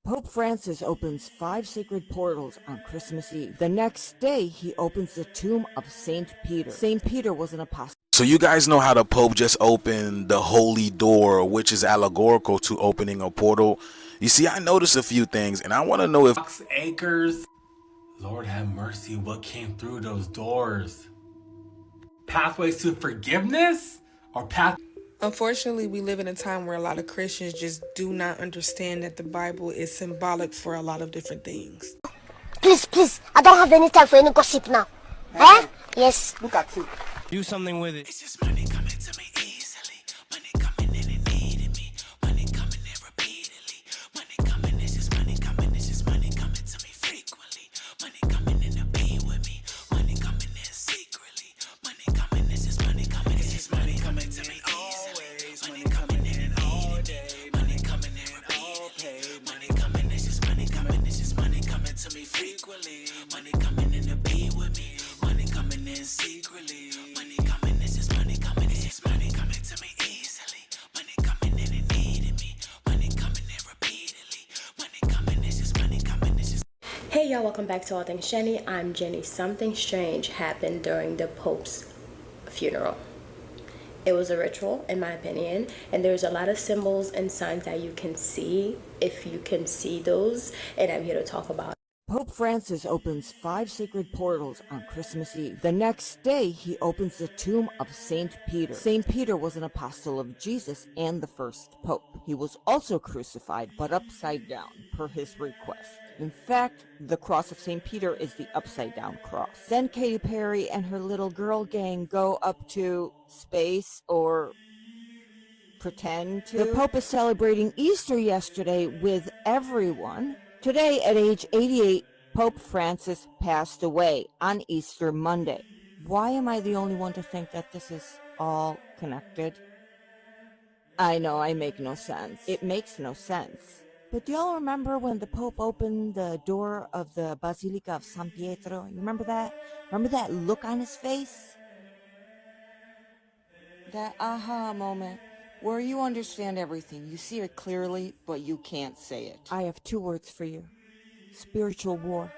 Pope Francis opens 5 sacred portals on Christmas Eve. The next day, he opens the tomb of St. Peter. St. Peter was an apostle. So you guys know how the Pope just opened the holy door, which is allegorical to opening a portal. You see, I noticed a few things, and I want to know if acres. Lord have mercy, what came through those doors? Pathways to forgiveness? Or path? Unfortunately, we live in a time where a lot of Christians just do not understand that the Bible is symbolic for a lot of different things. Please, I don't have any time for any gossip now. Eh? Yes. Look at you. Do something with it. It's just money coming to me easily. Money coming in and needing me. Money coming in repeatedly. Money coming, it's just money coming. It's just money coming to me frequently. Money coming in to be with me. Money coming in secretly. Money coming, it's just money coming. It's just money coming to me easily. Money coming in and needing me. Money coming in repeatedly. Money coming, it's just money coming. It's just money coming to me frequently. Money coming in to be with me. Money coming in secretly. Hey y'all, welcome back to All Things Jenny. I'm Jenny. Something strange happened during the Pope's funeral. It was a ritual, in my opinion, and there's a lot of symbols and signs that you can see if you can see those, and I'm here to talk about it. Pope Francis opens 5 sacred portals on Christmas Eve. The next day, he opens the tomb of St. Peter. St. Peter was an apostle of Jesus and the first pope. He was also crucified, but upside down, per his request. In fact, the cross of St. Peter is the upside-down cross. Then Katy Perry and her little girl gang go up to space, or pretend to. The Pope is celebrating Easter yesterday with everyone. Today, at age 88, Pope Francis passed away on Easter Monday. Why am I the only one to think that this is all connected? I know, I make no sense. It makes no sense. But do y'all remember when the Pope opened the door of the Basilica of San Pietro? You remember that? Remember that look on his face? That aha moment where you understand everything. You see it clearly, but you can't say it. I have 2 words for you. Spiritual war.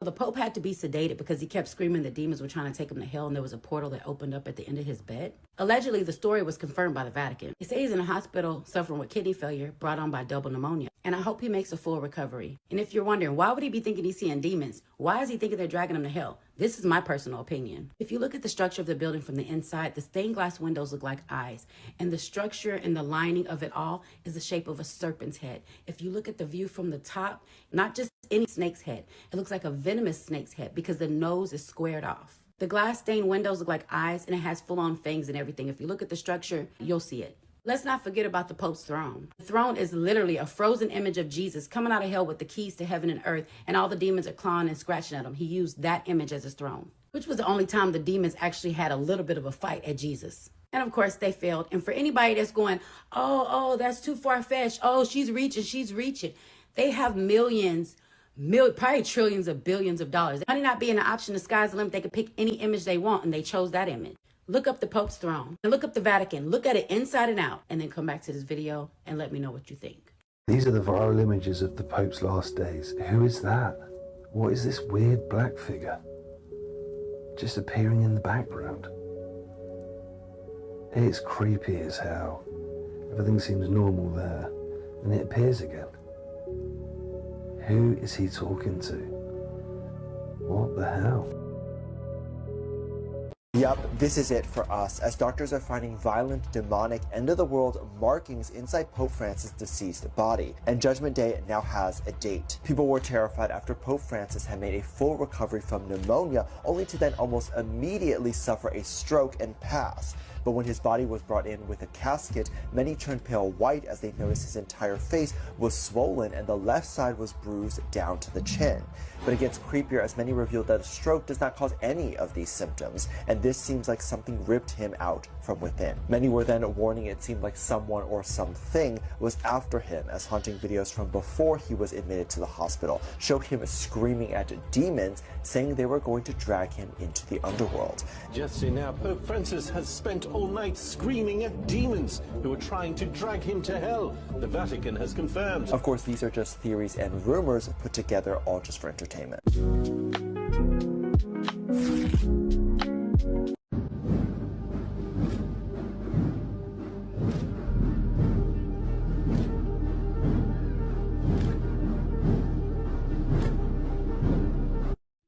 The Pope had to be sedated because he kept screaming that demons were trying to take him to hell, and there was a portal that opened up at the end of his bed. Allegedly, the story was confirmed by the Vatican. They say he's in a hospital suffering with kidney failure brought on by double pneumonia, and I hope he makes a full recovery. And if you're wondering, why would he be thinking he's seeing demons? Why is he thinking they're dragging him to hell? This is my personal opinion. If you look at the structure of the building from the inside, the stained glass windows look like eyes, and the structure and the lining of it all is the shape of a serpent's head. If you look at the view from the top, not just any snake's head, it looks like a venomous snake's head because the nose is squared off. The glass stained windows look like eyes, and it has full-on fangs and everything. If you look at the structure, you'll see it. Let's not forget about the Pope's throne. The throne is literally a frozen image of Jesus coming out of hell with the keys to heaven and earth, and all the demons are clawing and scratching at him. He used that image as his throne, which was the only time the demons actually had a little bit of a fight at Jesus. And of course, they failed. And for anybody that's going, oh, that's too far-fetched. Oh, she's reaching. They have millions, probably trillions of billions of dollars. Money not being an option, the sky's the limit. They could pick any image they want, and they chose that image. Look up the Pope's throne and look up the Vatican. Look at it inside and out, and then come back to this video and let me know what you think. These are the viral images of the Pope's last days. Who is that? What is this weird black figure just appearing in the background? It's creepy as hell. Everything seems normal there, and it appears again. Who is he talking to? What the hell? Yep, this is it for us, as doctors are finding violent, demonic, end-of-the-world markings inside Pope Francis' deceased body, and Judgment Day now has a date. People were terrified after Pope Francis had made a full recovery from pneumonia, only to then almost immediately suffer a stroke and pass. But when his body was brought in with a casket, many turned pale white as they noticed his entire face was swollen and the left side was bruised down to the chin. But it gets creepier as many revealed that a stroke does not cause any of these symptoms, and this seems like something ripped him out from within. Many were then warning it seemed like someone or something was after him, as haunting videos from before he was admitted to the hospital showed him screaming at demons, saying they were going to drag him into the underworld. Just see now, Pope Francis has spent whole night screaming at demons who are trying to drag him to hell. The Vatican has confirmed. Of course, these are just theories and rumors put together all just for entertainment.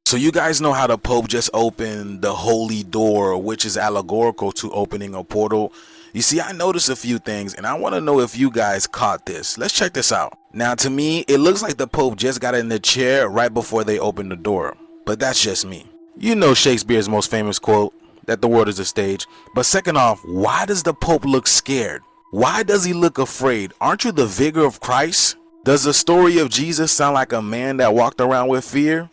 So you guys know how the Pope just opened the holy door, which is allegorical to opening a portal. You see, I noticed a few things and I want to know if you guys caught this. Let's check this out. Now, to me, it looks like the Pope just got in the chair right before they opened the door. But that's just me. You know Shakespeare's most famous quote, that the world is a stage. But second off, why does the Pope look scared? Why does he look afraid? Aren't you the vigor of Christ? Does the story of Jesus sound like a man that walked around with fear?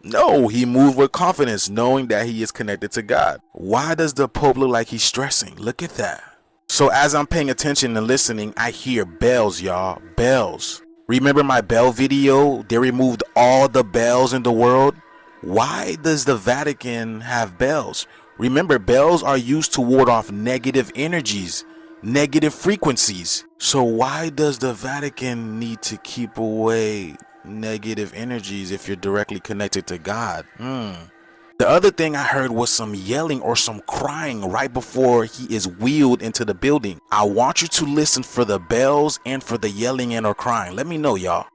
No, he moved with confidence, knowing that he is connected to God. Why does the Pope look like he's stressing? Look at that. So as I'm paying attention and listening, I hear bells, y'all. Bells. Remember my bell video? They removed all the bells in the world. Why does the Vatican have bells? Remember, bells are used to ward off negative energies, negative frequencies. So why does the Vatican need to keep away negative energies if you're directly connected to God? The other thing I heard was some yelling or some crying right before he is wheeled into the building. I want you to listen for the bells and for the yelling and or crying. Let me know, y'all.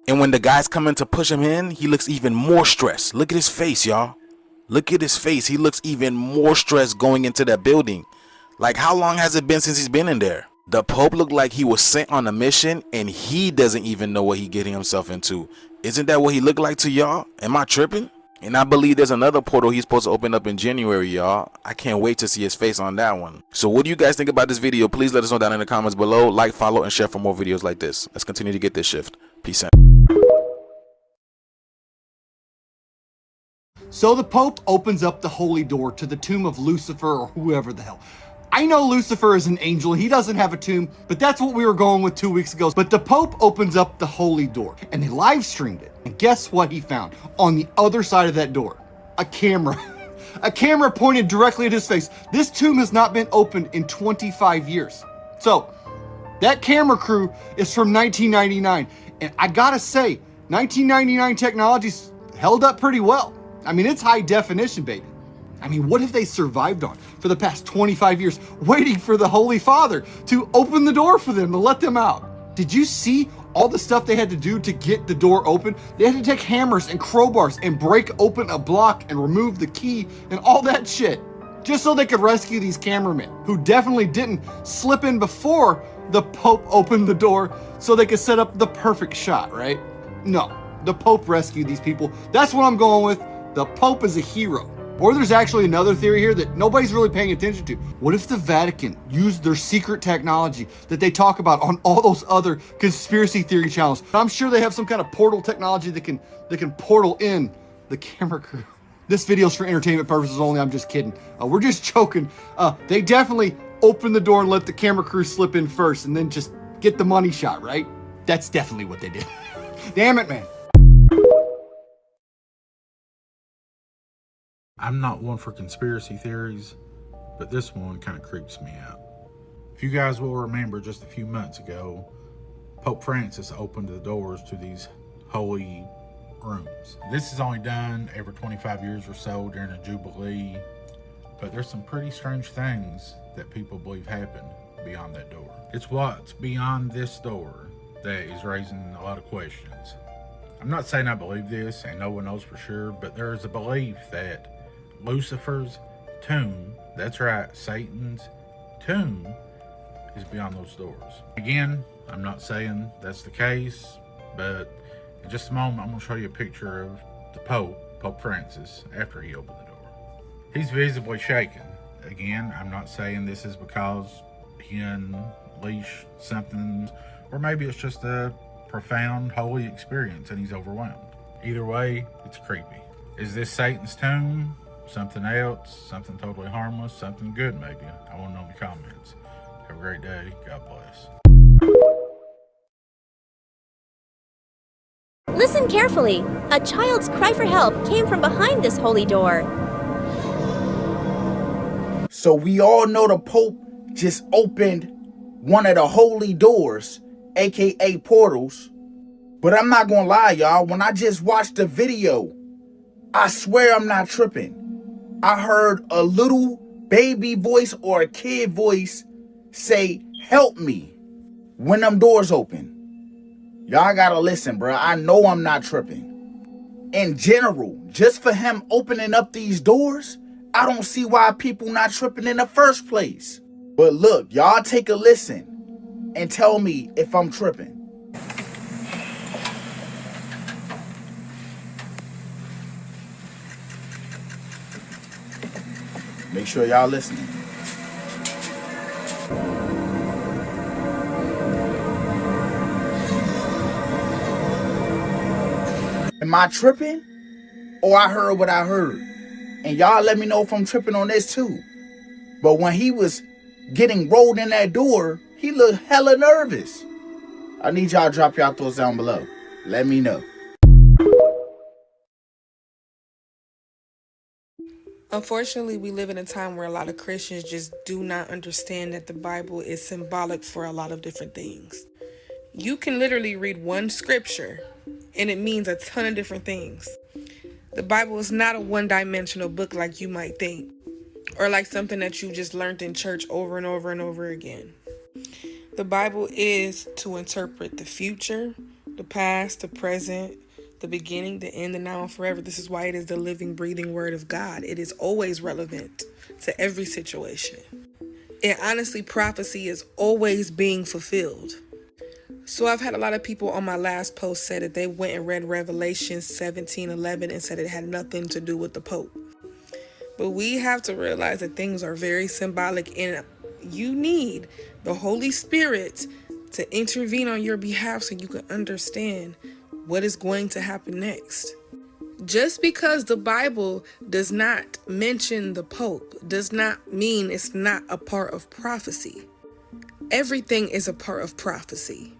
And when the guys come in to push him in, he looks even more stressed. Look at his face, y'all. Look at his face. He looks even more stressed going into that building. Like, how long has it been since he's been in there? The Pope looked like he was sent on a mission and he doesn't even know what he's getting himself into. Isn't that what he looked like to y'all? Am I tripping? And I believe there's another portal he's supposed to open up in January, y'all. I can't wait to see his face on that one. So what do you guys think about this video? Please let us know down in the comments below. Like, follow, and share for more videos like this. Let's continue to get this shift. Peace out. So the Pope opens up the holy door to the tomb of Lucifer or whoever the hell. I know Lucifer is an angel and he doesn't have a tomb, but that's what we were going with 2 weeks ago. But the Pope opens up the holy door and they live streamed it. And guess what he found on the other side of that door? A camera. A camera pointed directly at his face. This tomb has not been opened in 25 years. So that camera crew is from 1999. And I gotta say, 1999 technology's held up pretty well. I mean, it's high definition, baby. I mean, what have they survived on for the past 25 years, waiting for the Holy Father to open the door for them, to let them out? Did you see all the stuff they had to do to get the door open? They had to take hammers and crowbars and break open a block and remove the key and all that shit, just so they could rescue these cameramen, who definitely didn't slip in before the Pope opened the door so they could set up the perfect shot, right? No, the Pope rescued these people. That's what I'm going with. The Pope is a hero. Or there's actually another theory here that nobody's really paying attention to. What if the Vatican used their secret technology that they talk about on all those other conspiracy theory channels? I'm sure they have some kind of portal technology that can portal in the camera crew. This video's for entertainment purposes only. I'm just kidding. We're just joking. They definitely open the door and let the camera crew slip in first and then just get the money shot, right? That's definitely what they did. Damn it, man. I'm not one for conspiracy theories, but this one kind of creeps me out. If you guys will remember, just a few months ago, Pope Francis opened the doors to these holy rooms. This is only done every 25 years or so during a Jubilee, but there's some pretty strange things that people believe happened beyond that door. It's what's beyond this door that is raising a lot of questions. I'm not saying I believe this, and no one knows for sure, but there is a belief that Lucifer's tomb, that's right, Satan's tomb, is beyond those doors. Again, I'm not saying that's the case, but in just a moment, I'm going to show you a picture of the Pope Francis, after he opened the door. He's visibly shaken. Again, I'm not saying this is because he unleashed something, or maybe it's just a profound holy experience and he's overwhelmed. Either way, it's creepy. Is this Satan's tomb? Something else? Something totally harmless? Something good, maybe? I want to know in the comments. Have a great day. God bless. Listen carefully. A child's cry for help came from behind this holy door. So we all know the Pope just opened one of the holy doors, aka portals. But I'm not gonna lie, y'all, when I just watched the video, I swear I'm not tripping. I heard a little baby voice or a kid voice say, "Help me," when them doors open. Y'all gotta listen, bro. I know I'm not tripping. In general, just for him opening up these doors, I don't see why people not tripping in the first place. But look, y'all take a listen and tell me if I'm tripping. Make sure y'all listening. Am I tripping? Or I heard what I heard? And y'all let me know if I'm tripping on this too. But when he was getting rolled in that door, he looked hella nervous. I need y'all to drop y'all thoughts down below. Let me know. Unfortunately, we live in a time where a lot of Christians just do not understand that the Bible is symbolic for a lot of different things. You can literally read one scripture and it means a ton of different things. The Bible is not a one-dimensional book like you might think, or like something that you just learned in church over and over and over again. The Bible is to interpret the future, the past, the present, the beginning, the end, the now, and forever. This is why it is the living, breathing word of God. It is always relevant to every situation. And honestly, prophecy is always being fulfilled. So I've had a lot of people on my last post say that they went and read Revelation 17:11 and said it had nothing to do with the Pope. But we have to realize that things are very symbolic, and you need the Holy Spirit to intervene on your behalf so you can understand what is going to happen next. Just because the Bible does not mention the Pope does not mean it's not a part of prophecy. Everything is a part of prophecy.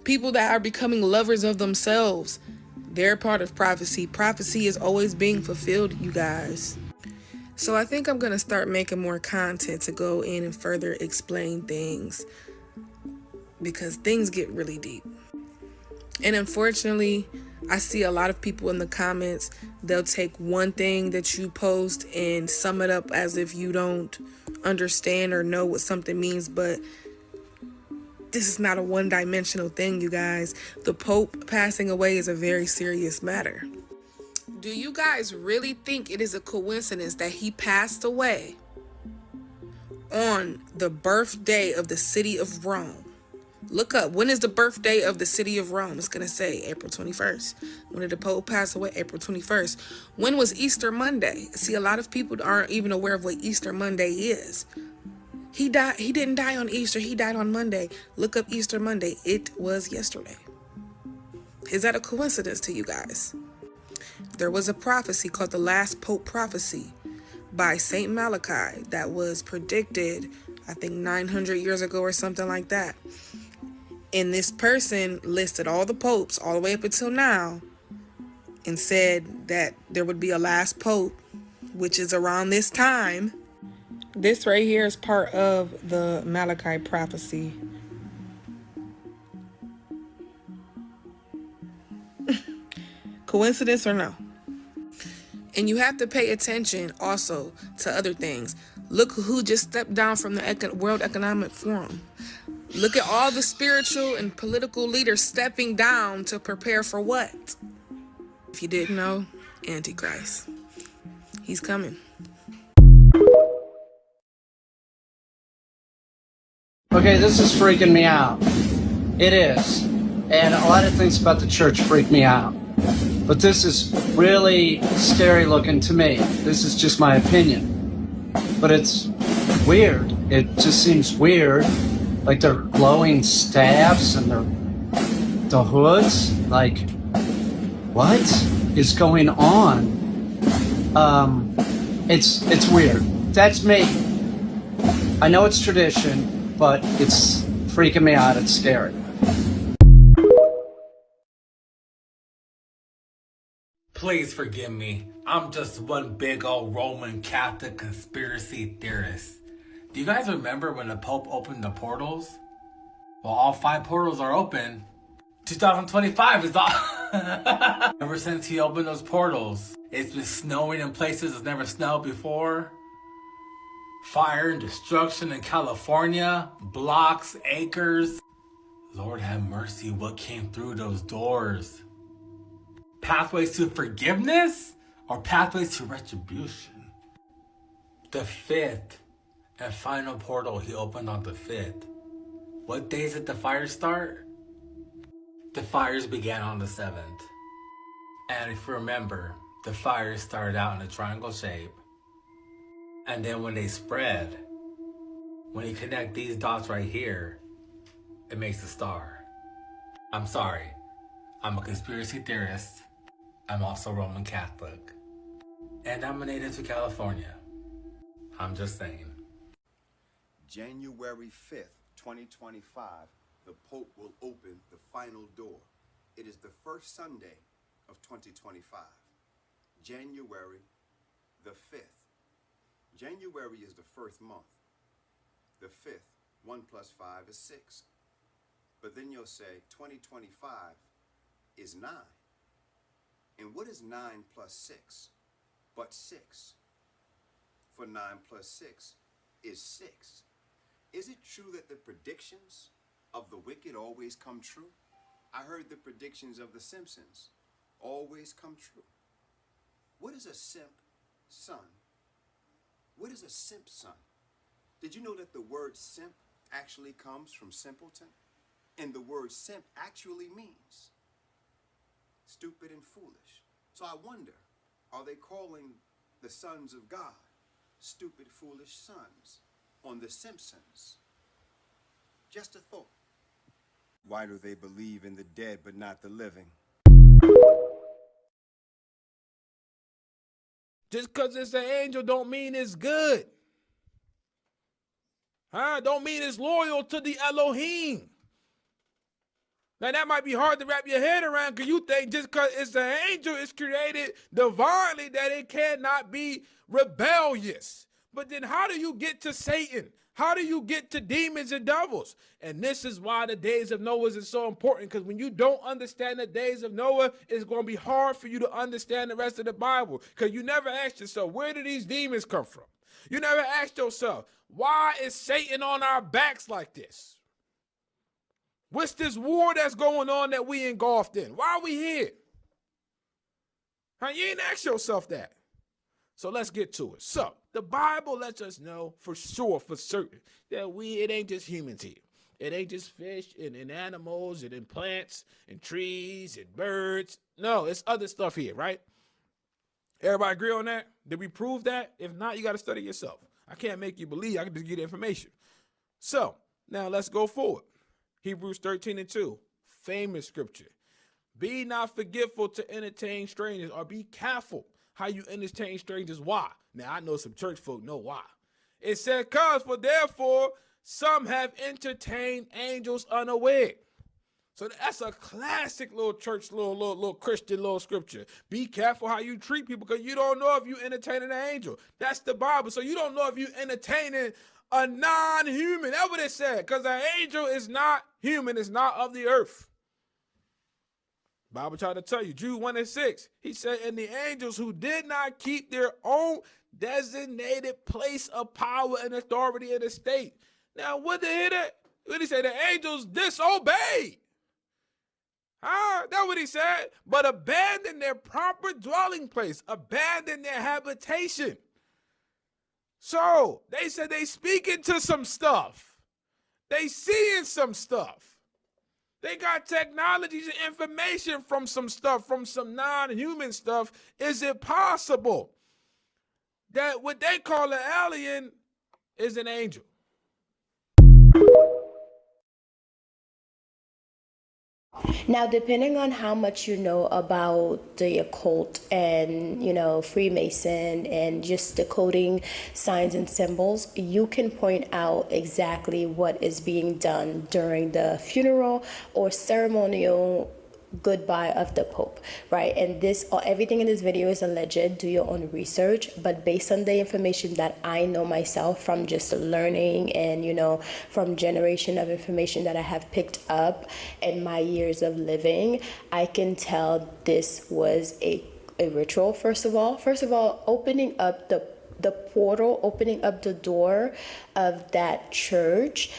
People that are becoming lovers of themselves, they're part of prophecy. Prophecy is always being fulfilled, you guys. So I think I'm going to start making more content to go in and further explain things, because things get really deep. And unfortunately, I see a lot of people in the comments, they'll take one thing that you post and sum it up as if you don't understand or know what something means, but this is not a one-dimensional thing, you guys. The Pope passing away is a very serious matter. Do you guys really think it is a coincidence that he passed away on the birthday of the city of Rome? Look up, when is the birthday of the city of Rome? It's going to say April 21st. When did the Pope pass away? April 21st. When was Easter Monday? See, a lot of people aren't even aware of what Easter Monday is. He didn't die on Easter. He died on Monday. Look up Easter Monday. It was yesterday. Is that a coincidence to you guys? There was a prophecy called the Last Pope Prophecy by Saint Malachi that was predicted, I think 900 years ago or something like that. And this person listed all the popes all the way up until now and said that there would be a last pope, which is around this time. This right here is part of the Malachi prophecy. Coincidence or no? And you have to pay attention also to other things. Look who just stepped down from the World Economic Forum. Look at all the spiritual and political leaders stepping down to prepare for what? If you didn't know, Antichrist. He's coming. Okay, this is freaking me out. It is. And a lot of things about the church freak me out. But this is really scary looking to me. This is just my opinion. But it's weird. It just seems weird. Like they're glowing staffs and the hoods. Like, what is going on? It's weird. That's me. I know it's tradition. but it's freaking me out. It's scary. Please forgive me. I'm just one big old Roman Catholic conspiracy theorist. Do you guys remember when the Pope opened the portals? Well, all 5 portals are open. 2025 is all. Ever since he opened those portals, it's been snowing in places it's never snowed before. Fire and destruction in California, blocks, acres. Lord have mercy, what came through those doors? Pathways to forgiveness or pathways to retribution? The 5th and final portal he opened on the 5th. What days did the fire start? The fires began on the 7th. And if you remember, the fires started out in a triangle shape. And then when they spread, when you connect these dots right here, it makes a star. I'm sorry, I'm a conspiracy theorist. I'm also Roman Catholic. And I'm a native to California. I'm just saying. January 5th, 2025, the Pope will open the final door. It is the first Sunday of 2025. January the 5th. January is the first month. The 5th, 1 plus 5 is 6. But then you'll say 2025 is 9. And what is 9 plus 6 but 6? For 9 plus 6 is 6. Is it true that the predictions of the wicked always come true? I heard the predictions of the Simpsons always come true. What is a simp son? What is a simp son? Did you know that the word simp actually comes from simpleton? And the word simp actually means stupid and foolish. So I wonder, are they calling the sons of God stupid, foolish sons on The Simpsons? Just a thought. Why do they believe in the dead but not the living? Just because it's an angel don't mean it's good. Don't mean it's loyal to the Elohim. Now that might be hard to wrap your head around because you think just because it's an angel, it's created divinely that it cannot be rebellious. But then how do you get to Satan? How do you get to demons and devils? And this is why the days of Noah is so important, because when you don't understand the days of Noah, it's going to be hard for you to understand the rest of the Bible, because you never asked yourself, where do these demons come from? You never asked yourself, why is Satan on our backs like this? What's this war that's going on that we engulfed in? Why are we here? You ain't asked yourself that. So let's get to it. So the Bible lets us know for sure, for certain, that it ain't just humans here. It ain't just fish and animals and plants and trees and birds. No, it's other stuff here, right? Everybody agree on that? Did we prove that? If not, you got to study yourself. I can't make you believe. I can just give you the information. So now let's go forward. Hebrews 13:2, famous scripture. Be not forgetful to entertain strangers, or be careful how you entertain strangers. Why? Now, I know some church folk know why. It said, cause for therefore some have entertained angels unaware. So that's a classic little church, little Christian little scripture. Be careful how you treat people, because you don't know if you entertaining an angel. That's the Bible. So you don't know if you entertaining a non-human. That's what it said. Because an angel is not human. It's not of the earth. Bible tried to tell you, Jude 1:6, he said, and the angels who did not keep their own designated place of power and authority in the state. Now, what did he say? The angels disobeyed. That's what he said. But abandon their proper dwelling place. Abandon their habitation. So, they said they speaking to some stuff. They seeing some stuff. They got technologies and information from some stuff, from some non-human stuff. Is it possible that what they call an alien is an angel? Now, depending on how much you know about the occult and, Freemason and just decoding signs and symbols, you can point out exactly what is being done during the funeral or ceremonial goodbye of the Pope, right? And everything in this video is alleged. Do your own research, but based on the information that I know myself from just learning and from generation of information that I have picked up in my years of living, I can tell this was a ritual. First of all, opening up the portal, opening up the door of that church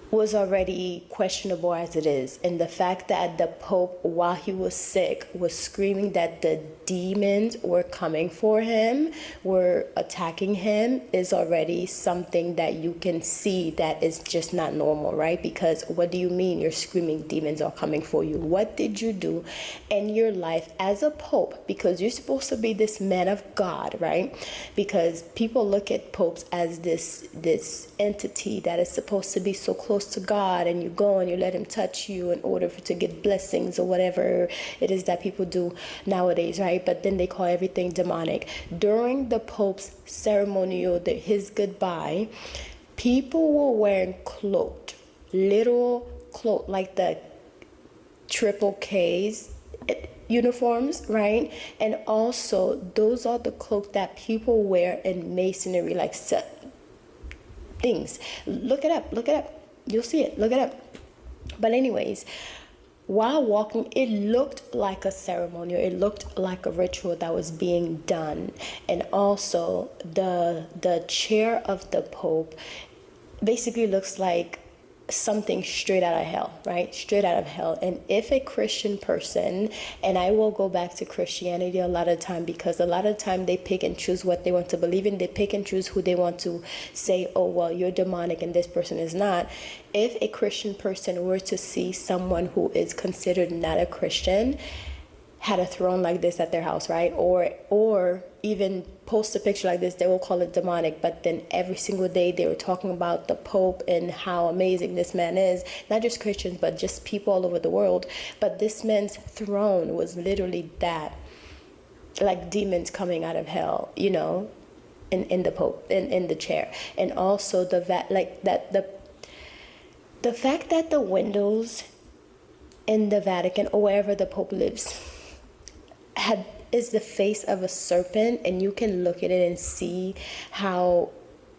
was already questionable as it is. And the fact that the Pope, while he was sick, was screaming that the demons were coming for him, were attacking him, is already something that you can see that is just not normal, right? Because what do you mean you're screaming demons are coming for you? What did you do in your life as a Pope? Because you're supposed to be this man of God, right? Because people look at popes as this entity that is supposed to be so close to God, and you go and you let him touch you in order to get blessings or whatever it is that people do nowadays, right? But then they call everything demonic. During the Pope's ceremonial, his goodbye, people were wearing cloaked, literal cloak, like the triple K's uniforms, right? And also those are the cloaks that people wear in masonry, like things. Look it up. You'll see it. Look it up. But anyways, while walking, it looked like a ceremonial. It looked like a ritual that was being done. And also the chair of the Pope basically looks like something straight out of hell, right? Straight out of hell. And if a Christian person, and I will go back to Christianity a lot of time, because a lot of time they pick and choose what they want to believe in. They pick and choose who they want to say, oh, well, you're demonic and this person is not. If a Christian person were to see someone who is considered not a Christian had a throne like this at their house, right? Or even post a picture like this, they will call it demonic. But then every single day they were talking about the Pope and how amazing this man is. Not just Christians, but just people all over the world. But this man's throne was literally that, like demons coming out of hell, in the Pope, in the chair. And also the fact that the windows in the Vatican or wherever the Pope lives is the face of a serpent, and you can look at it and see how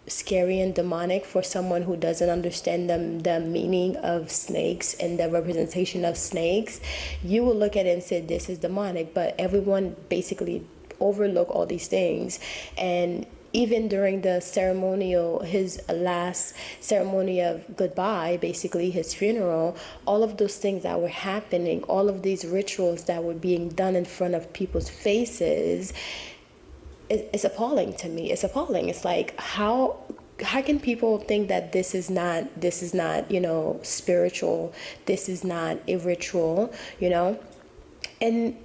scary and demonic for someone who doesn't understand the meaning of snakes and the representation of snakes. You will look at it and say this is demonic, but everyone basically overlook all these things. And even during the ceremonial, his last ceremony of goodbye, basically his funeral, all of those things that were happening, all of these rituals that were being done in front of people's faces, it's appalling to me. It's appalling. It's like, how can people think that this is not spiritual, this is not a ritual, And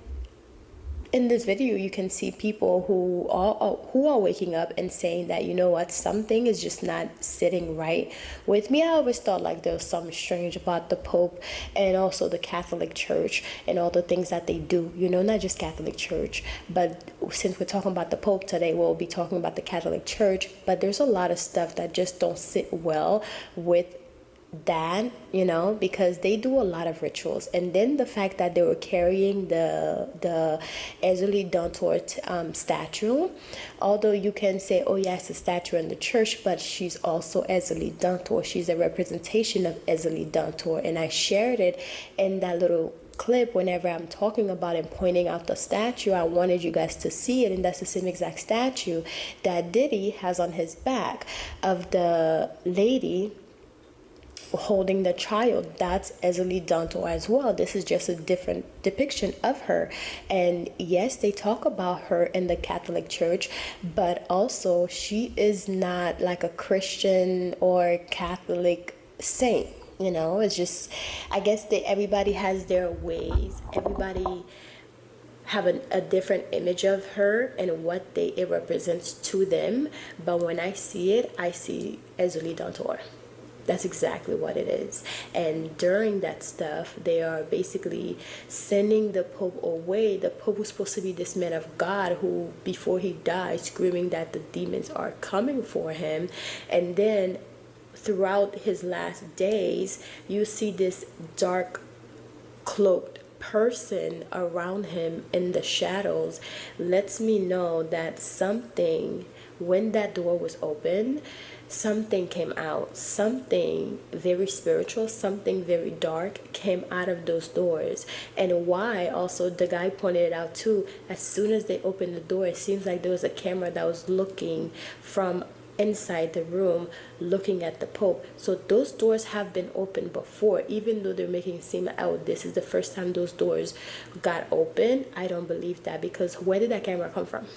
in this video, you can see people who are waking up and saying that, you know what, something is just not sitting right with me. I always thought like there was something strange about the Pope and also the Catholic Church and all the things that they do, not just Catholic Church. But since we're talking about the Pope today, we'll be talking about the Catholic Church. But there's a lot of stuff that just don't sit well with that, because they do a lot of rituals. And then the fact that they were carrying the Ezeli Dantor statue, although you can say, oh yeah, it's a statue in the church, but she's also Ezeli Dantor. She's a representation of Ezeli Dantor. And I shared it in that little clip whenever I'm talking about and pointing out the statue. I wanted you guys to see it, and that's the same exact statue that Diddy has on his back of the lady holding the child. That's Ezeli Dantor as well. This is just a different depiction of her. And yes, they talk about her in the Catholic Church, but also she is not like a Christian or Catholic saint. It's just, I guess everybody has their ways. Everybody have a different image of her and what it represents to them. But when I see it, I see Ezeli Dantor. That's exactly what it is. And during that stuff, they are basically sending the Pope away. The Pope was supposed to be this man of God who, before he died, screaming that the demons are coming for him. And then throughout his last days, you see this dark, cloaked person around him in the shadows. Lets me know that something, when that door was open, something came out. Something very spiritual, something very dark came out of those doors. And why, also, the guy pointed it out too, as soon as they opened the door, it seems like there was a camera that was looking from inside the room, looking at the Pope. So those doors have been opened before, even though they're making it seem, oh, this is the first time those doors got open. I don't believe that, because where did that camera come from?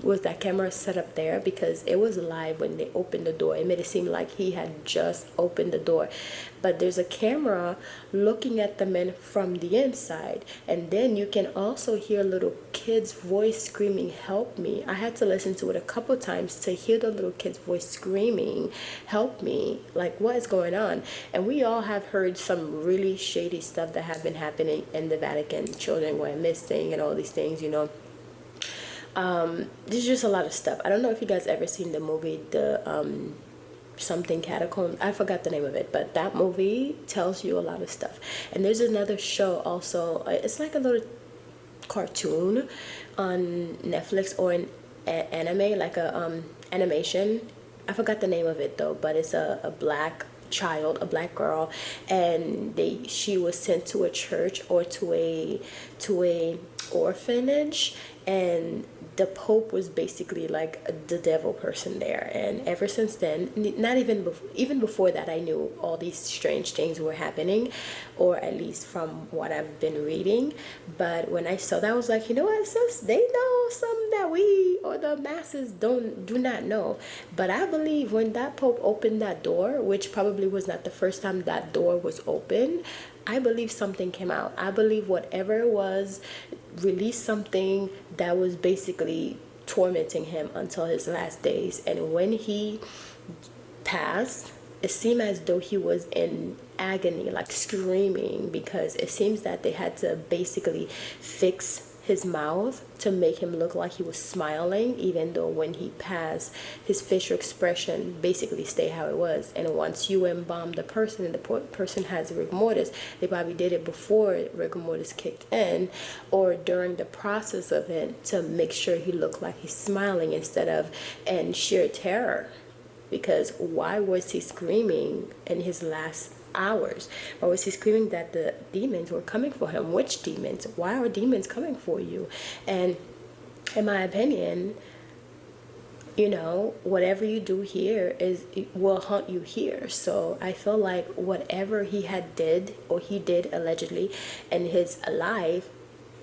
Was that camera set up there? Because it was live when they opened the door. It made it seem like he had just opened the door. But there's a camera looking at the men from the inside. And then you can also hear a little kid's voice screaming, "Help me." I had to listen to it a couple times to hear the little kid's voice screaming, "Help me." Like, what is going on? And we all have heard some really shady stuff that have been happening in the Vatican. Children going missing and all these things, you know. There's just a lot of stuff. I don't know if you guys ever seen the movie, the something catacomb. I forgot the name of it, but that movie tells you a lot of stuff. And there's another show also. It's like a little cartoon on Netflix, or an anime, like a animation. I forgot the name of it though, but it's a black child, a black girl, and she was sent to a church or to a orphanage, and the Pope was basically like the devil person there. And ever since then, not even before that, I knew all these strange things were happening, or at least from what I've been reading. But when I saw that, I was like, you know what, sis, they know something that we or the masses do not know. But I believe when that Pope opened that door, which probably was not the first time that door was open, I believe something came out. I believe whatever it was released something that was basically tormenting him until his last days. And when he passed, it seemed as though he was in agony, like screaming, because it seems that they had to basically fix his mouth to make him look like he was smiling, even though when he passed, his facial expression basically stayed how it was. And once you embalm the person and the person has rigor mortis, they probably did it before rigor mortis kicked in, or during the process of it, to make sure he looked like he's smiling instead of in sheer terror. Because why was he screaming in his last hours? Why was he screaming that the demons were coming for him? Which demons? Why are demons coming for you? And in my opinion, you know, whatever you do here it will haunt you here. So I feel like whatever he did allegedly in his life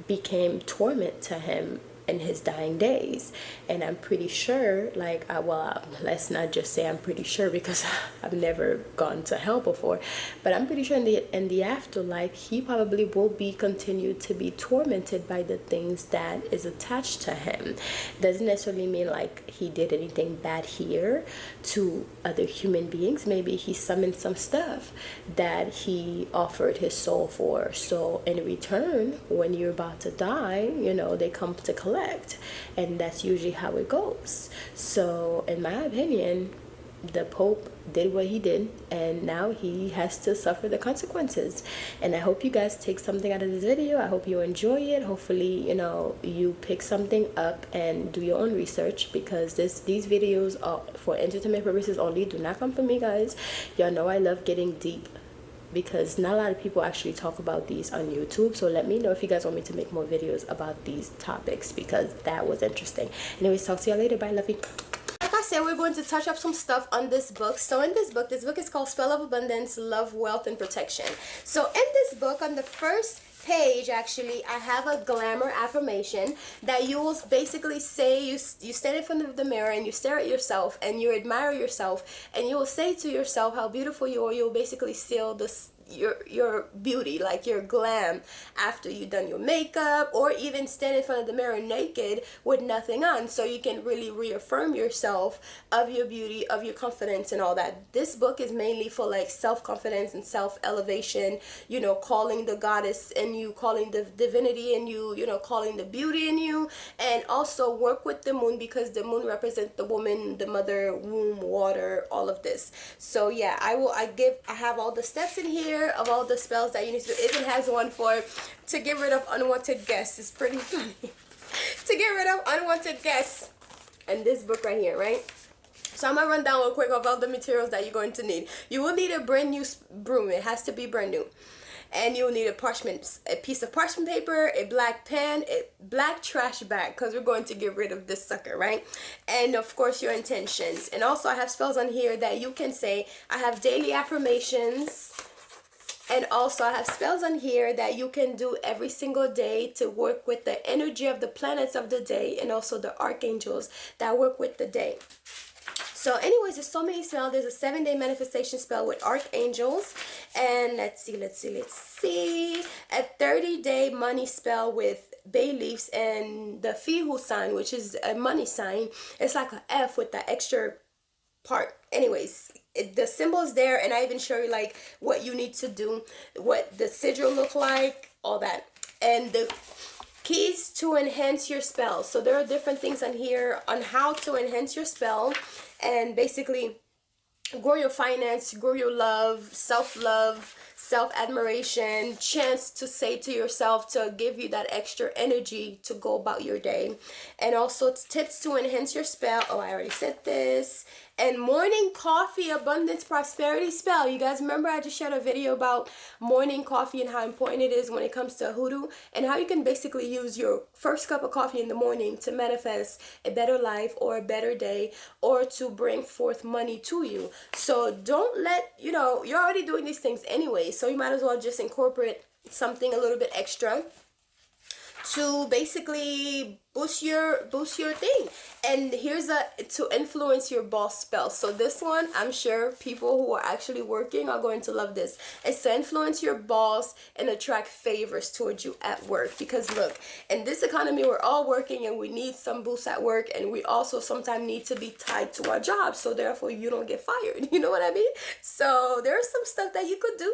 became torment to him in his dying days. And I'm pretty sure, like, let's not just say I'm pretty sure, because I've never gone to hell before, but I'm pretty sure in the afterlife, he probably will be continued to be tormented by the things that is attached to him. Doesn't necessarily mean like he did anything bad here to other human beings. Maybe he summoned some stuff that he offered his soul for. So in return, when you're about to die, you know, they come to collect. And that's usually how it goes. So in my opinion, the Pope did what he did, and now he has to suffer the consequences. And I hope you guys take something out of this video. I hope you enjoy it. Hopefully, you know, you pick something up and do your own research, because these videos are for entertainment purposes only. Do not come for me, guys. Y'all know I love getting deep, because not a lot of people actually talk about these on YouTube. So let me know if you guys want me to make more videos about these topics, because that was interesting. Anyways, talk to y'all later. Bye, love you. Like I said, we're going to touch up some stuff on this book. So in this book is called Spell of Abundance, Love, Wealth, and Protection. So in this book, on the first page, actually, I have a glamour affirmation that you will basically say, you stand in front of the mirror and you stare at yourself and you admire yourself, and you will say to yourself how beautiful you are. You'll basically seal this, your beauty, like your glam, after you've done your makeup, or even stand in front of the mirror naked with nothing on, so you can really reaffirm yourself of your beauty, of your confidence and all that. This book is mainly for like self-confidence and self-elevation, you know, calling the goddess in you, calling the divinity in you, you know, calling the beauty in you. And also work with the moon, because the moon represents the woman, the mother, womb, water, all of this. So yeah, I have all the steps in here of all the spells that you need to do. It even has one for to get rid of unwanted guests. It's pretty funny. To get rid of unwanted guests. And this book right here, right? So I'm gonna run down real quick of all the materials that you're going to need. You will need a brand new broom. It has to be brand new. And you'll need a piece of parchment paper, a black pen, a black trash bag, because we're going to get rid of this sucker, right? And of course your intentions. And also I have spells on here that you can say. I have daily affirmations. And also I have spells on here that you can do every single day to work with the energy of the planets of the day, and also the archangels that work with the day. So anyways, there's so many spells. There's a 7-day manifestation spell with archangels. And let's see. A 30-day money spell with bay leaves and the Fihu sign, which is a money sign. It's like an F with the extra part. Anyways, the symbol's there, and I even show you like what you need to do, what the sigil look like, all that. And the keys to enhance your spell. So there are different things on here on how to enhance your spell, and basically grow your finance, grow your love, self-love, self-admiration, chance to say to yourself to give you that extra energy to go about your day. And also tips to enhance your spell. Oh, I already said this. And morning coffee abundance prosperity spell. You guys remember I just shared a video about morning coffee and how important it is when it comes to hoodoo, and how you can basically use your first cup of coffee in the morning to manifest a better life or a better day, or to bring forth money to you. So don't let, you know, you're already doing these things anyway, so you might as well just incorporate something a little bit extra to basically boost your thing. And here's to influence your boss spell. So this one, I'm sure people who are actually working are going to love this. It's to influence your boss and attract favors towards you at work. Because look, in this economy, we're all working and we need some boost at work, and we also sometimes need to be tied to our job, so therefore you don't get fired. You know what I mean? So there's some stuff that you could do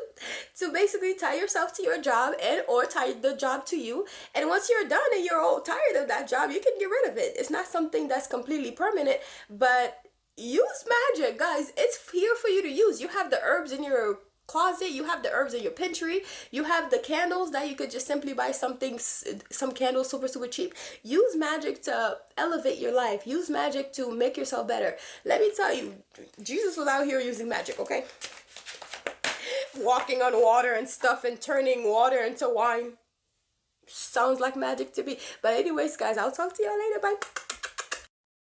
to basically tie yourself to your job, and or tie the job to you. And once you're done and you're all tired of that job, you can get rid of it. It's not something that's completely permanent, but use magic, guys. It's here for you to use. You have the herbs in your closet, you have the herbs in your pantry, you have the candles that you could just simply buy some candles super cheap. Use magic to elevate your life. Use magic to make yourself better. Let me tell you, Jesus was out here using magic, okay? Walking on water and stuff, and turning water into wine. Sounds like magic to me. But anyways, guys, I'll talk to y'all later. Bye.